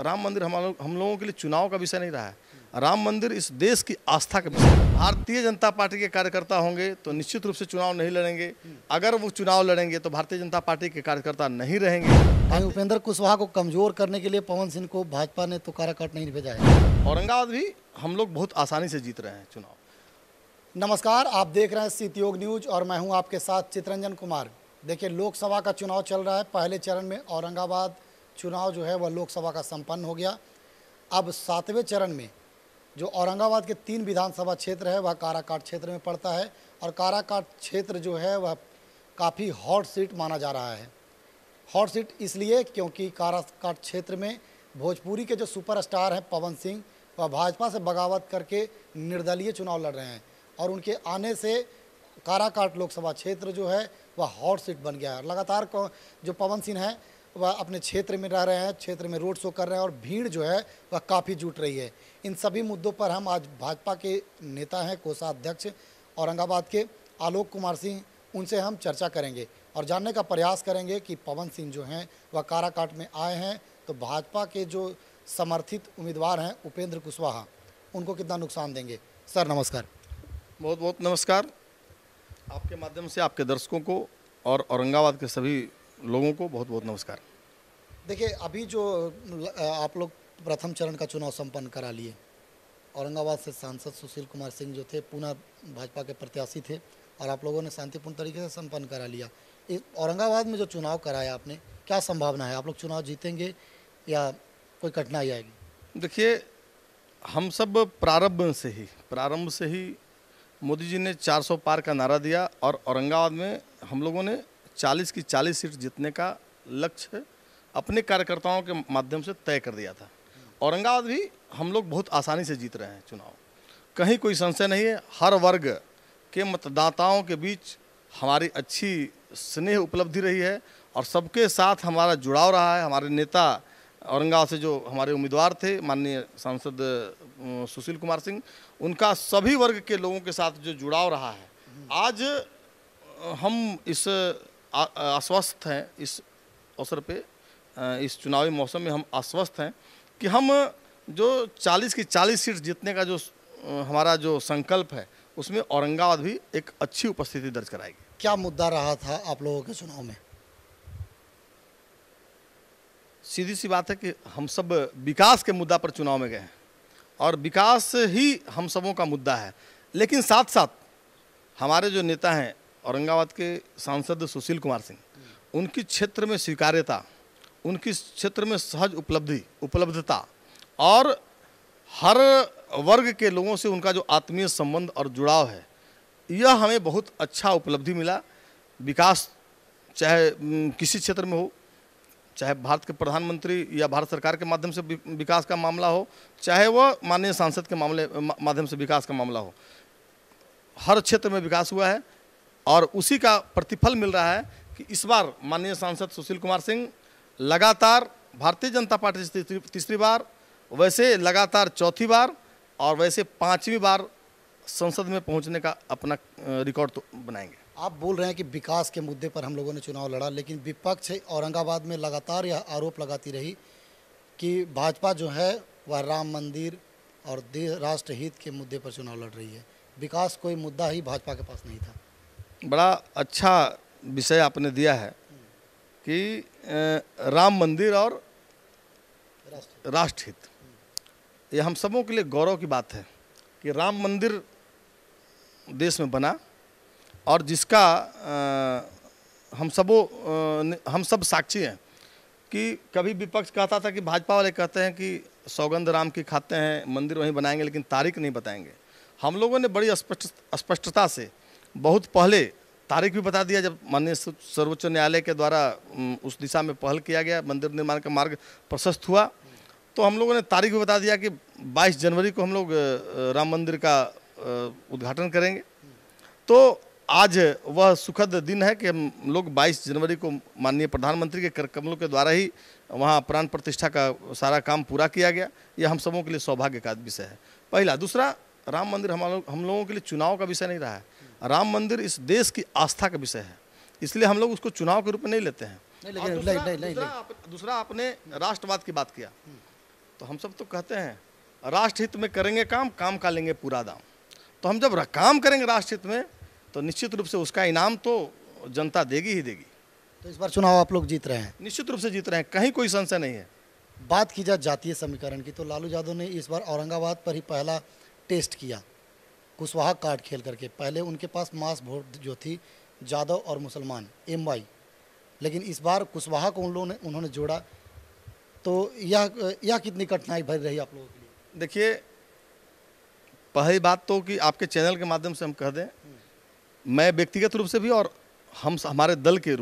राम मंदिर हम लोगों के लिए चुनाव का विषय नहीं रहा है। राम मंदिर इस देश की आस्था का विषय है। भारतीय जनता पार्टी के कार्यकर्ता होंगे तो निश्चित रूप से चुनाव नहीं लड़ेंगे। अगर वो चुनाव लड़ेंगे तो भारतीय जनता पार्टी के कार्यकर्ता नहीं रहेंगे। भाई उपेंद्र कुशवाहा को कमजोर करने के लिए पवन सिंह को भाजपा ने तो काराकाट नहीं भेजा है। औरंगाबाद भी हम लोग बहुत आसानी से जीत रहे हैं चुनाव। नमस्कार, आप देख रहे हैं सीतयोग न्यूज और मैं हूं आपके साथ चितरंजन कुमार। देखिए, लोकसभा का चुनाव चल रहा है। पहले चरण में औरंगाबाद चुनाव जो है वह लोकसभा का संपन्न हो गया। अब 7वें चरण में जो औरंगाबाद के 3 विधानसभा क्षेत्र है वह काराकाट क्षेत्र में पड़ता है और काराकाट क्षेत्र जो है वह काफ़ी हॉट सीट माना जा रहा है। हॉट सीट इसलिए क्योंकि काराकाट क्षेत्र में भोजपुरी के जो सुपरस्टार हैं पवन सिंह, वह भाजपा से बगावत करके निर्दलीय चुनाव लड़ रहे हैं और उनके आने से काराकाट लोकसभा क्षेत्र जो है वह हॉट सीट बन गया है। लगातार जो पवन सिंह हैं वह अपने क्षेत्र में रह रहे हैं, क्षेत्र में रोड शो कर रहे हैं और भीड़ जो है वह काफ़ी जुट रही है। इन सभी मुद्दों पर हम आज भाजपा के नेता हैं, कोषाध्यक्ष औरंगाबाद के आलोक कुमार सिंह, उनसे हम चर्चा करेंगे और जानने का प्रयास करेंगे कि पवन सिंह जो हैं वह काराकाट में आए हैं तो भाजपा के जो समर्थित उम्मीदवार हैं उपेंद्र कुशवाहा, उनको कितना नुकसान देंगे। सर नमस्कार। बहुत बहुत नमस्कार। आपके माध्यम से आपके दर्शकों को और औरंगाबाद के सभी लोगों को बहुत बहुत नमस्कार। देखिए, अभी जो आप लोग प्रथम चरण का चुनाव संपन्न करा लिए, औरंगाबाद से सांसद सुशील कुमार सिंह जो थे पुनः भाजपा के प्रत्याशी थे और आप लोगों ने शांतिपूर्ण तरीके से संपन्न करा लिया। इस औरंगाबाद में जो चुनाव कराया आपने, क्या संभावना है, आप लोग चुनाव जीतेंगे या कोई कठिनाई आएगी? देखिए, हम सब प्रारंभ से ही मोदी जी ने 400 पार का नारा दिया और औरंगाबाद में हम लोगों ने 40 की 40 सीट जीतने का लक्ष्य अपने कार्यकर्ताओं के माध्यम से तय कर दिया था। औरंगाबाद भी हम लोग बहुत आसानी से जीत रहे हैं चुनाव, कहीं कोई संशय नहीं है। हर वर्ग के मतदाताओं के बीच हमारी अच्छी स्नेह उपलब्धि रही है और सबके साथ हमारा जुड़ाव रहा है। हमारे नेता औरंगाबाद से जो हमारे उम्मीदवार थे माननीय सांसद सुशील कुमार सिंह, उनका सभी वर्ग के लोगों के साथ जो जुड़ाव रहा है, आज हम इस आश्वस्त हैं, इस अवसर पे इस चुनावी मौसम में हम आश्वस्त हैं कि हम जो 40 की 40 सीट जीतने का जो हमारा जो संकल्प है उसमें औरंगाबाद भी एक अच्छी उपस्थिति दर्ज कराएगी। क्या मुद्दा रहा था आप लोगों के चुनाव में? सीधी सी बात है कि हम सब विकास के मुद्दा पर चुनाव में गए हैं और विकास ही हम सबों का मुद्दा है। लेकिन साथ साथ हमारे जो नेता हैं औरंगाबाद के सांसद सुशील कुमार सिंह, उनकी क्षेत्र में स्वीकार्यता, उनकी क्षेत्र में सहज उपलब्धता और हर वर्ग के लोगों से उनका जो आत्मीय संबंध और जुड़ाव है, यह हमें बहुत अच्छा उपलब्धि मिला। विकास चाहे किसी क्षेत्र में हो, चाहे भारत के प्रधानमंत्री या भारत सरकार के माध्यम से विकास का मामला हो, चाहे वह माननीय सांसद के माध्यम से विकास का मामला हो, हर क्षेत्र में विकास हुआ है और उसी का प्रतिफल मिल रहा है कि इस बार माननीय सांसद सुशील कुमार सिंह लगातार भारतीय जनता पार्टी से तीसरी बार, वैसे लगातार चौथी बार और वैसे 5वीं बार संसद में पहुंचने का अपना रिकॉर्ड तो बनाएंगे। आप बोल रहे हैं कि विकास के मुद्दे पर हम लोगों ने चुनाव लड़ा, लेकिन विपक्ष औरंगाबाद में लगातार यह आरोप लगाती रही कि भाजपा जो है वह राम मंदिर और राष्ट्र हित के मुद्दे पर चुनाव लड़ रही है। विकास कोई मुद्दा ही भाजपा के पास नहीं था। बड़ा अच्छा विषय आपने दिया है कि राम मंदिर और राष्ट्रहित, ये हम सबों के लिए गौरव की बात है कि राम मंदिर देश में बना और जिसका हम सब साक्षी हैं कि कभी विपक्ष कहता था कि भाजपा वाले कहते हैं कि सौगंध राम की खाते हैं, मंदिर वहीं बनाएंगे लेकिन तारीख नहीं बताएंगे। हम लोगों ने बड़ी स्पष्टता से बहुत पहले तारीख भी बता दिया। जब माननीय सर्वोच्च न्यायालय के द्वारा उस दिशा में पहल किया गया, मंदिर निर्माण का मार्ग प्रशस्त हुआ, तो हम लोगों ने तारीख भी बता दिया कि 22 जनवरी को हम लोग राम मंदिर का उद्घाटन करेंगे। तो आज वह सुखद दिन है कि हम लोग 22 जनवरी को माननीय प्रधानमंत्री के कर कमलों के द्वारा ही वहाँ प्राण प्रतिष्ठा का सारा काम पूरा किया गया। यह हम सबों के लिए सौभाग्य का विषय है। पहला। दूसरा, राम मंदिर हम लोगों के लिए चुनाव का विषय नहीं रहा है। राम मंदिर इस देश की आस्था का विषय है, इसलिए हम लोग उसको चुनाव के रूप में नहीं लेते हैं। दूसरा आपने राष्ट्रवाद की बात किया। तो हम सब तो कहते हैं राष्ट्र हित में करेंगे काम, काम का लेंगे पूरा दाम। तो हम जब काम करेंगे राष्ट्र हित में तो निश्चित रूप से उसका इनाम तो जनता देगी ही देगी। तो इस बार चुनाव आप लोग जीत रहे हैं? निश्चित रूप से जीत रहे हैं, कहीं कोई संशय नहीं है। बात की जाए जातीय समीकरण की तो लालू यादव ने इस बार औरंगाबाद पर ही पहला टेस्ट किया, कुशवाहा कार्ड खेल करके। पहले उनके पास मास वोट जो थी यादव और मुसलमान MY, लेकिन इस बार कुशवाहा को उन्होंने जोड़ा। तो यह कितनी कठिनाई भरी रही आप लोगों के लिए? देखिए, पहली बात तो कि आपके चैनल के माध्यम से हम कह दें, मैं व्यक्तिगत रूप से भी और हमारे दल के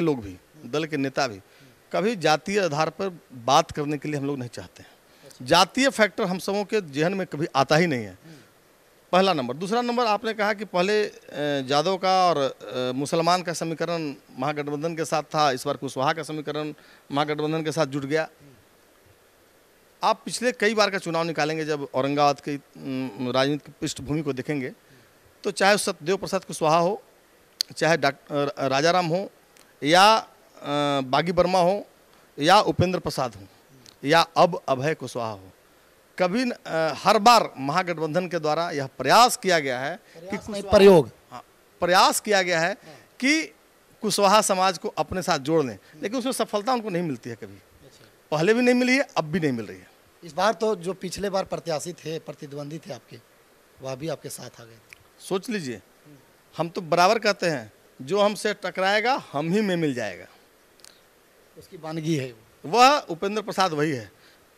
लोग भी, दल के नेता भी कभी जातीय आधार पर बात करने के लिए हम लोग नहीं चाहते हैं। जातीय फैक्टर हम सबों के जहन में कभी आता ही नहीं है, पहला नंबर। दूसरा नंबर, आपने कहा कि पहले यादव का और मुसलमान का समीकरण महागठबंधन के साथ था, इस बार कुशवाहा का समीकरण महागठबंधन के साथ जुड़ गया। आप पिछले कई बार का चुनाव निकालेंगे, जब औरंगाबाद की राजनीतिक पृष्ठभूमि को देखेंगे, तो चाहे सत्यदेव प्रसाद कुशवाहा हो, चाहे डॉक्टर राजाराम हो, या बागी वर्मा हो, या उपेंद्र प्रसाद हो, या अब अभय कुशवाहा हो, कभी हर बार महागठबंधन के द्वारा यह प्रयास किया गया है कि प्रयास किया गया है कि कुशवाहा समाज को अपने साथ जोड़ लें, लेकिन उसमें सफलता उनको नहीं मिलती है कभी। पहले भी नहीं मिली है, अब भी नहीं मिल रही है। इस बार तो जो पिछले बार प्रत्याशी थे, प्रतिद्वंदी थे आपके, वह भी आपके साथ आ गए। सोच लीजिए, हम तो बराबर कहते हैं जो हमसे टकराएगा हम ही में मिल जाएगा, उसकी वानगी है वह उपेंद्र प्रसाद वही है।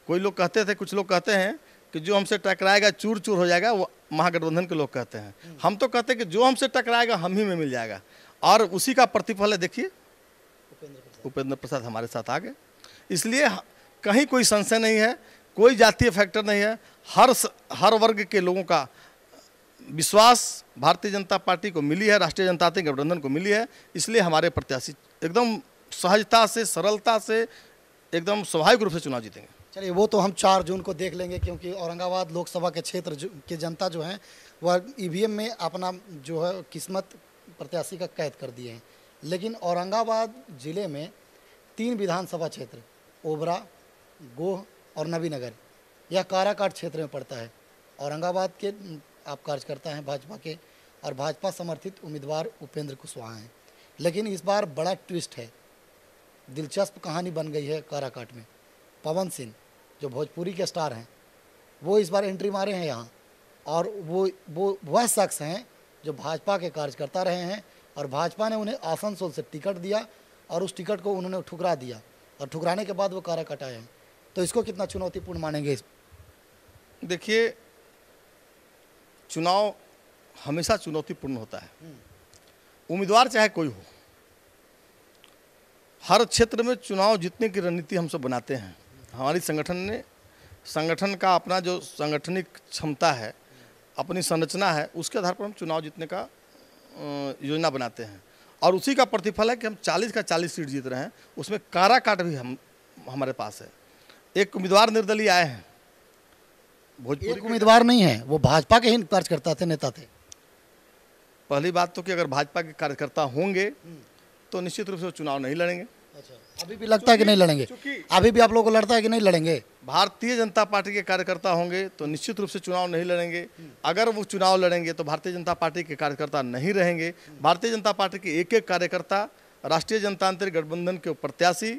कोई लोग कहते थे, कुछ लोग कहते हैं कि जो हमसे टकराएगा चूर चूर हो जाएगा, वो महागठबंधन के लोग कहते हैं। हम तो कहते हैं कि जो हमसे टकराएगा हम ही में मिल जाएगा, और उसी का प्रतिफल है। देखिए, उपेंद्र प्रसाद हमारे साथ आ गए। इसलिए कहीं कोई संशय नहीं है, कोई जातीय फैक्टर नहीं है। हर वर्ग के लोगों का विश्वास भारतीय जनता पार्टी को मिली है, राष्ट्रीय जनतांत्रिक गठबंधन को मिली है। इसलिए हमारे प्रत्याशी एकदम सहजता से, सरलता से, एकदम स्वाभाविक रूप से चुनाव जीतेंगे। चलिए, वो तो हम 4 जून को देख लेंगे, क्योंकि औरंगाबाद लोकसभा के क्षेत्र के जनता जो है वह EVM में अपना जो है किस्मत प्रत्याशी का कैद कर दिए हैं। लेकिन औरंगाबाद ज़िले में 3 विधानसभा क्षेत्र, ओबरा, गोह और नबीनगर, यह काराकाट क्षेत्र में पड़ता है। औरंगाबाद के आप कार्यकर्ता हैं भाजपा के, और भाजपा समर्थित उम्मीदवार उपेंद्र कुशवाहा हैं। लेकिन इस बार बड़ा ट्विस्ट है, दिलचस्प कहानी बन गई है काराकाट में। पवन सिंह जो भोजपुरी के स्टार हैं, वो इस बार एंट्री मारे हैं यहाँ, और वह शख्स हैं जो भाजपा के कार्यकर्ता रहे हैं, और भाजपा ने उन्हें आसनसोल से टिकट दिया, और उस टिकट को उन्होंने ठुकरा दिया, और ठुकराने के बाद वो काराकाट आए हैं। तो इसको कितना चुनौतीपूर्ण मानेंगे? देखिए, चुनाव हमेशा चुनौतीपूर्ण होता है, उम्मीदवार चाहे कोई हो। हर क्षेत्र में चुनाव जीतने की रणनीति हम सब बनाते हैं। हमारी संगठन का अपना जो सांगठनिक क्षमता है, अपनी संरचना है, उसके आधार पर हम चुनाव जीतने का योजना बनाते हैं, और उसी का प्रतिफल है कि हम 40 का 40 सीट जीत रहे हैं। उसमें काराकाट भी हमारे पास है। एक उम्मीदवार निर्दलीय आए हैं, भोजपुरी। एक उम्मीदवार नहीं है, वो भाजपा के ही कार्यकर्ता थे, नेता थे। पहली बात तो कि अगर भाजपा के कार्यकर्ता होंगे तो निश्चित रूप से चुनाव नहीं लड़ेंगे। अच्छा, अभी भी लगता है कि नहीं लड़ेंगे? अभी भी आप लोगों को लगता है कि नहीं लड़ेंगे? भारतीय जनता पार्टी के कार्यकर्ता होंगे तो निश्चित रूप से चुनाव नहीं लड़ेंगे। अगर वो चुनाव लड़ेंगे तो भारतीय जनता पार्टी के कार्यकर्ता नहीं रहेंगे। भारतीय जनता पार्टी के एक कार्यकर्ता राष्ट्रीय जनतांत्रिक गठबंधन के प्रत्याशी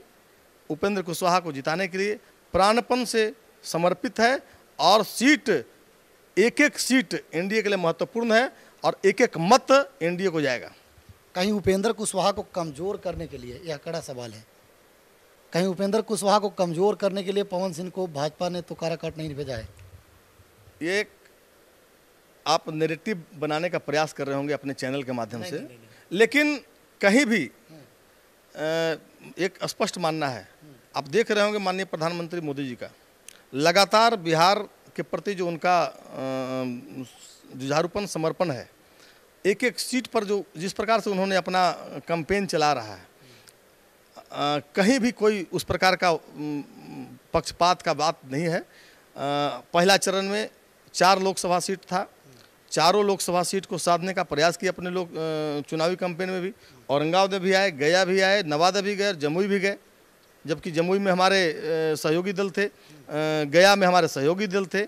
उपेंद्र कुशवाहा को जिताने के लिए प्राणपण से समर्पित है, और एक सीट एनडीए के लिए महत्वपूर्ण है, और एक मत एनडीए को जाएगा। कहीं उपेंद्र कुशवाहा को कमज़ोर करने के लिए, यह कड़ा सवाल है, कहीं उपेंद्र कुशवाहा को कमज़ोर करने के लिए पवन सिंह को भाजपा ने तो काराकाट नहीं भेजा है? ये आप नैरेटिव बनाने का प्रयास कर रहे होंगे अपने चैनल के माध्यम से, लेकिन कहीं भी एक स्पष्ट मानना है। आप देख रहे होंगे माननीय प्रधानमंत्री मोदी जी का लगातार बिहार के प्रति जो उनका जुझारूपन, समर्पण है, एक सीट पर जो जिस प्रकार से उन्होंने अपना कैंपेन चला रहा है, कहीं भी कोई उस प्रकार का पक्षपात का बात नहीं है। पहला चरण में 4 लोकसभा सीट था, चारों लोकसभा सीट को साधने का प्रयास किया अपने लोग चुनावी कैंपेन में भी। औरंगाबाद में भी आए, गया भी आए, नवादा भी गए, जमुई भी गए। जबकि जमुई में हमारे सहयोगी दल थे, गया में हमारे सहयोगी दल थे,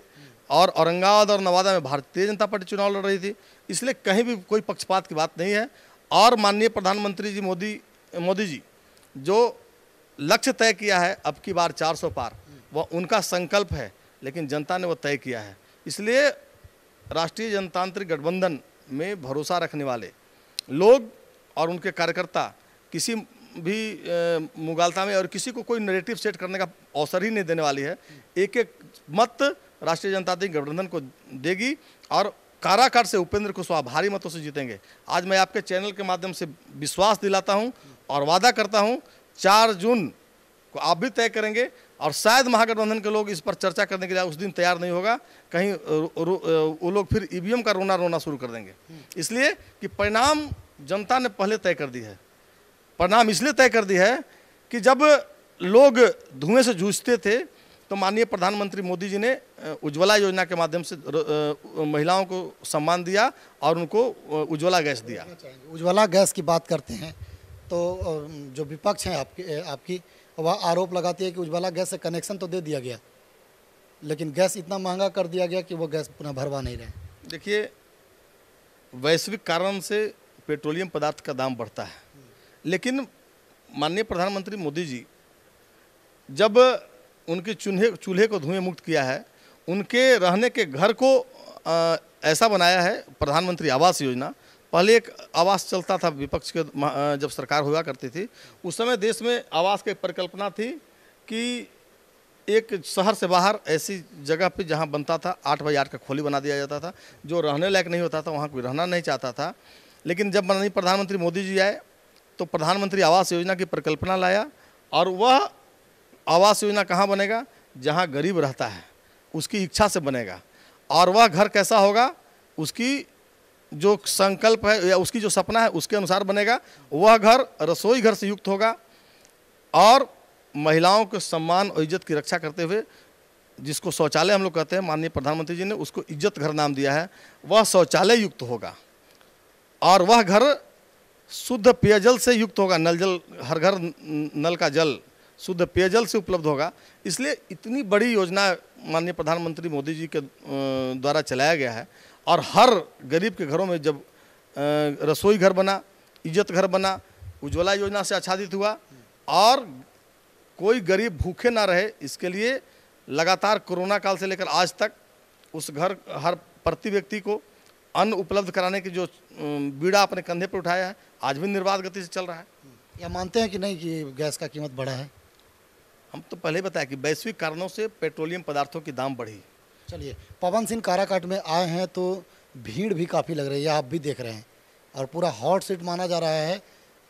और औरंगाबाद और नवादा में भारतीय जनता पार्टी चुनाव लड़ रही थी। इसलिए कहीं भी कोई पक्षपात की बात नहीं है। और माननीय प्रधानमंत्री जी मोदी जी जो लक्ष्य तय किया है अब की बार 400 पार, वह उनका संकल्प है, लेकिन जनता ने वो तय किया है। इसलिए राष्ट्रीय जनतांत्रिक गठबंधन में भरोसा रखने वाले लोग और उनके कार्यकर्ता किसी भी मुगालता में और किसी को कोई नैरेटिव सेट करने का अवसर ही नहीं देने वाली है। एक एक मत राष्ट्रीय जनतांत्रिक गठबंधन को देगी और काराकाट से उपेंद्र कुशवाहा भारी मतों से जीतेंगे। आज मैं आपके चैनल के माध्यम से विश्वास दिलाता हूं और वादा करता हूं 4 जून को आप भी तय करेंगे, और शायद महागठबंधन के लोग इस पर चर्चा करने के लिए उस दिन तैयार नहीं होगा, कहीं वो लोग फिर ईवीएम का रोना रोना शुरू कर देंगे। इसलिए कि परिणाम जनता ने पहले तय कर दी है। परिणाम इसलिए तय कर दी है कि जब लोग धुएं से जूझते थे तो माननीय प्रधानमंत्री मोदी जी ने उज्ज्वला योजना के माध्यम से महिलाओं को सम्मान दिया और उनको उज्ज्वला गैस दिया। उज्ज्वला गैस की बात करते हैं तो जो विपक्ष है आपकी वह आरोप लगाती है कि उज्ज्वला गैस से कनेक्शन तो दे दिया गया, लेकिन गैस इतना महंगा कर दिया गया कि वो गैस पुनः भरवा नहीं रहे। देखिए, वैश्विक कारण से पेट्रोलियम पदार्थ का दाम बढ़ता है, लेकिन माननीय प्रधानमंत्री मोदी जी जब उनके चूल्हे को धुएं मुक्त किया है, उनके रहने के घर को ऐसा बनाया है प्रधानमंत्री आवास योजना। पहले एक आवास चलता था विपक्ष के जब सरकार हुआ करती थी, उस समय देश में आवास की परिकल्पना थी कि एक शहर से बाहर ऐसी जगह पे जहाँ बनता था 8 बाई 8 का खोली बना दिया जाता था, जो रहने लायक नहीं होता था वहाँ कोई रहना नहीं चाहता था। लेकिन जब माननीय प्रधानमंत्री मोदी जी आए तो प्रधानमंत्री आवास योजना की परिकल्पना लाया, और वह आवास योजना कहाँ बनेगा? जहाँ गरीब रहता है उसकी इच्छा से बनेगा, और वह घर कैसा होगा उसकी जो संकल्प है या उसकी जो सपना है उसके अनुसार बनेगा। वह घर रसोई घर से युक्त होगा और महिलाओं के सम्मान और इज्जत की रक्षा करते हुए, जिसको शौचालय हम लोग कहते हैं, माननीय प्रधानमंत्री जी ने उसको इज्जत घर नाम दिया है, वह शौचालय युक्त होगा। और वह घर शुद्ध पेयजल से युक्त होगा, नल जल, हर घर नल का जल शुद्ध पेयजल से उपलब्ध होगा। इसलिए इतनी बड़ी योजना माननीय प्रधानमंत्री मोदी जी के द्वारा चलाया गया है, और हर गरीब के घरों में जब रसोई घर बना, इज्जत घर बना, उज्ज्वला योजना से आच्छादित हुआ, और कोई गरीब भूखे ना रहे, इसके लिए लगातार कोरोना काल से लेकर आज तक उस घर हर प्रति व्यक्ति को अन्न उपलब्ध कराने की जो बीड़ा अपने कंधे पर उठाया है, आज भी निर्बाध गति से चल रहा है। या मानते हैं कि नहीं कि गैस का कीमत बढ़ा है? हम तो पहले बताया कि वैश्विक कारणों से पेट्रोलियम पदार्थों की दाम बढ़ी। चलिए, पवन सिंह काराकाट में आए हैं तो भीड़ भी काफ़ी लग रही है, आप भी देख रहे हैं, और पूरा हॉट सीट माना जा रहा है,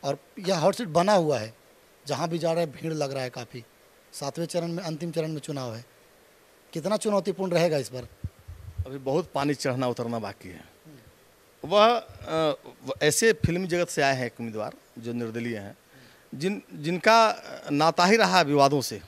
और यह हॉट सीट बना हुआ है, जहाँ भी जा रहे हैं भीड़ लग रहा है काफ़ी। 7वें चरण में, अंतिम चरण में चुनाव है, कितना चुनौतीपूर्ण रहेगा इस बार? अभी बहुत पानी चढ़ना उतरना बाकी है। वह ऐसे फिल्मी जगत से आए हैं एक उम्मीदवार जो निर्दलीय हैं, जिनका नाता ही रहा है विवादों से,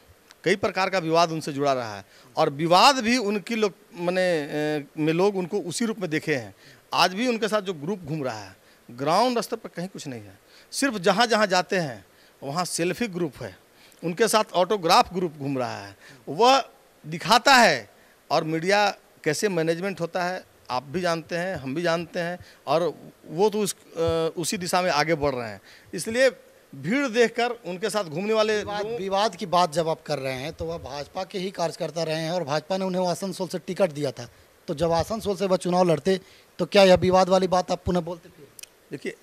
कई प्रकार का विवाद उनसे जुड़ा रहा है, और विवाद भी उनकी लोग में लोग उनको उसी रूप में देखे हैं। आज भी उनके साथ जो ग्रुप घूम रहा है, ग्राउंड स्तर पर कहीं कुछ नहीं है, सिर्फ जहाँ जहाँ जाते हैं वहाँ सेल्फी ग्रुप है, उनके साथ ऑटोग्राफ ग्रुप घूम रहा है। वह दिखाता है, और मीडिया कैसे मैनेजमेंट होता है आप भी जानते हैं, हम भी जानते हैं, और वो तो उसी दिशा में आगे बढ़ रहे हैं। इसलिए भीड़ देखकर उनके साथ घूमने वाले विवाद की बात जब आप कर रहे हैं तो वह भाजपा के ही कार्यकर्ता रहे हैं, और भाजपा ने उन्हें आसनसोल से टिकट दिया था, तो जब आसनसोल से वह चुनाव लड़ते तो क्या यह विवाद वाली बात आप पुनः बोलते फिर? देखिए,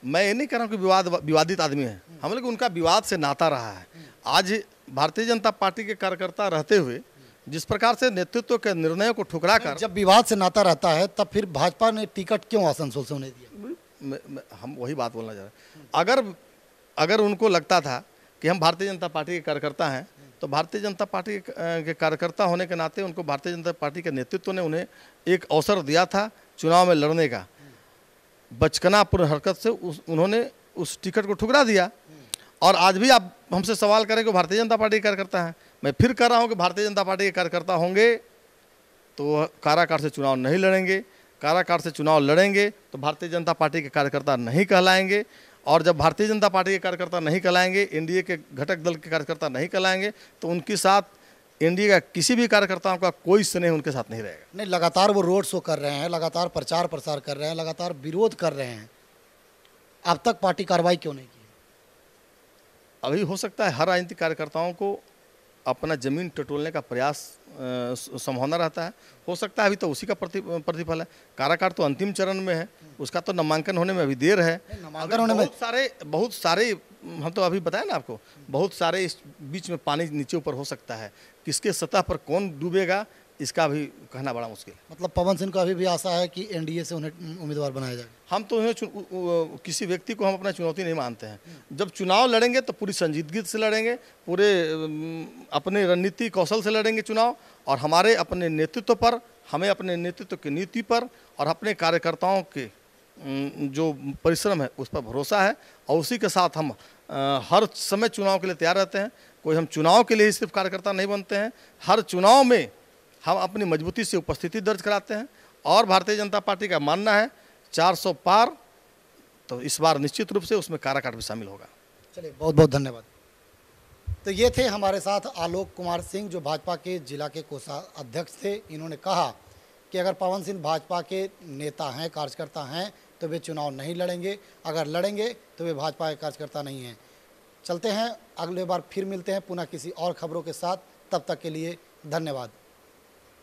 मैं ये नहीं कह रहा हूँ कि विवादित आदमी है, हम लोग उनका विवाद से नाता रहा है। आज भारतीय जनता पार्टी के कार्यकर्ता रहते हुए जिस प्रकार से नेतृत्व के निर्णयों को ठुकरा कर, जब विवाद से नाता रहता है तब फिर भाजपा ने टिकट क्यों आसनसोल से उन्हें दिया? हम वही बात बोलना चाह रहे हैं। अगर उनको लगता था कि हम भारतीय जनता पार्टी के कार्यकर्ता हैं, तो भारतीय जनता पार्टी के कार्यकर्ता होने के नाते उनको भारतीय जनता पार्टी के नेतृत्व ने उन्हें एक अवसर दिया था चुनाव में लड़ने का। बचकनापूर्ण हरकत से उन्होंने उस टिकट को ठुकरा दिया, और आज भी आप हमसे सवाल करें कि भारतीय जनता पार्टी के कार्यकर्ता हैं, मैं फिर कह रहा हूं कि भारतीय जनता पार्टी के कार्यकर्ता होंगे तो काराकाट से चुनाव नहीं लड़ेंगे, काराकाट से चुनाव लड़ेंगे तो भारतीय जनता पार्टी के कार्यकर्ता नहीं कहलाएंगे। और जब भारतीय जनता पार्टी के कार्यकर्ता नहीं कहलाएंगे, एनडीए के घटक दल के कार्यकर्ता नहीं कहलाएंगे, तो उनके साथ एनडीए का किसी भी कार्यकर्ताओं का कोई स्नेह उनके साथ नहीं रहेगा। नहीं, लगातार वो रोड शो कर रहे हैं, लगातार प्रचार प्रसार कर रहे हैं, लगातार विरोध कर रहे हैं, अब तक पार्टी कार्रवाई क्यों नहीं की? अभी हो सकता है हर राजनीतिक कार्यकर्ताओं को अपना जमीन टटोलने का प्रयास संभावना रहता है। हो सकता है अभी तो उसी का प्रतिफल है। काराकाट तो अंतिम चरण में है, उसका तो नामांकन होने में अभी देर है। नामांकन होने में बहुत सारे हम तो अभी बताया ना आपको, बहुत सारे इस बीच में पानी नीचे ऊपर हो सकता है। किसके सतह पर कौन डूबेगा इसका भी कहना बड़ा मुश्किल है। मतलब पवन सिंह को अभी भी आशा है कि एनडीए से उन्हें उम्मीदवार बनाया जाए? हम तो उन्हें किसी व्यक्ति को हम अपना चुनौती नहीं मानते हैं। जब चुनाव लड़ेंगे तो पूरी संजीदगी से लड़ेंगे, पूरे अपने रणनीति कौशल से लड़ेंगे चुनाव, और हमारे अपने नेतृत्व पर, हमें अपने नेतृत्व की नीति पर और अपने कार्यकर्ताओं के जो परिश्रम है उस पर भरोसा है, और उसी के साथ हम हर समय चुनाव के लिए तैयार रहते हैं। कोई हम चुनाव के लिए ही सिर्फ कार्यकर्ता नहीं बनते हैं, हर चुनाव में हम अपनी मजबूती से उपस्थिति दर्ज कराते हैं। और भारतीय जनता पार्टी का मानना है 400 पार, तो इस बार निश्चित रूप से उसमें काराकाट भी शामिल होगा। चलिए, बहुत बहुत धन्यवाद। तो ये थे हमारे साथ आलोक कुमार सिंह, जो भाजपा के जिला के कोषाध्यक्ष थे। इन्होंने कहा कि अगर पवन सिंह भाजपा के नेता हैं, कार्यकर्ता हैं, तो वे चुनाव नहीं लड़ेंगे, अगर लड़ेंगे तो वे भाजपा के कार्यकर्ता नहीं हैं। चलते हैं, अगले बार फिर मिलते हैं पुनः किसी और खबरों के साथ। तब तक के लिए धन्यवाद।